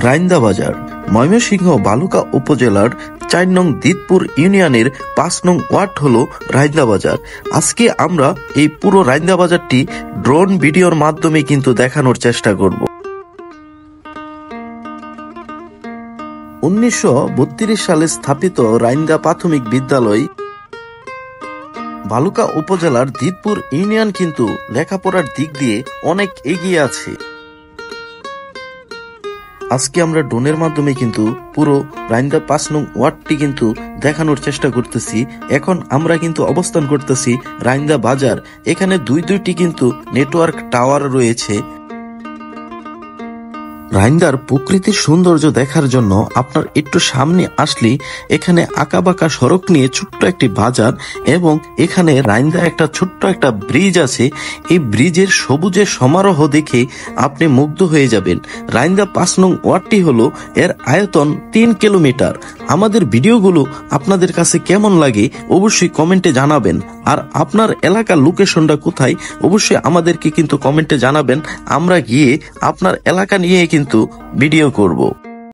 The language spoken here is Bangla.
রাইন্দা বাজার ময়মনসিংহ বালুকা উপজেলার ৪ নং দিতপুর ইউনিয়নের ৫ নং ওয়ার্ড হলো রাইন্দা বাজার। আজকে আমরা এই পুরো রাইন্দা বাজারটি ড্রোন ভিডিওর মাধ্যমে কিন্তু দেখানোর চেষ্টা করব। ১৯৩২ সালে স্থাপিত রাইন্দা প্রাথমিক বিদ্যালয় বালুকা উপজেলার দিতপুর ইউনিয়ন কিন্তু লেখাপড়ার দিক দিয়ে অনেক এগিয়ে আছে। আজকে আমরা ড্রোনের মাধ্যমে কিন্তু পুরো রাইন্দা ৫ নং ওয়ার্ডটি কিন্তু দেখানোর চেষ্টা করতেছি। এখন আমরা কিন্তু অবস্থান করতেছি রাইন্দা বাজার। এখানে দুইটি কিন্তু নেটওয়ার্ক টাওয়ার রয়েছে। রাইন্দার প্রকৃতির সৌন্দর্য দেখার জন্য আপনার একটু সামনে আসলে এখানে আঁকাবাঁকা সড়ক নিয়ে ছোট্ট একটি বাজার এবং এখানে রাইন্দা একটা ছোট্ট একটা ব্রিজ আছে। এই ব্রিজের সবুজের সমারোহ দেখে আপনি মুগ্ধ হয়ে যাবেন। রাইন্দা ৫ নং ওয়ার্ডটি হলো এর আয়তন ৩ কিলোমিটার। আমাদের ভিডিওগুলো আপনাদের কাছে কেমন লাগে অবশ্যই কমেন্টে জানাবেন। আর আপনার এলাকার লোকেশনটা কোথায় অবশ্যই আমাদেরকে কিন্তু কমেন্টে জানাবেন। আমরা গিয়ে আপনার এলাকা নিয়ে কিন্তু ভিডিও করব।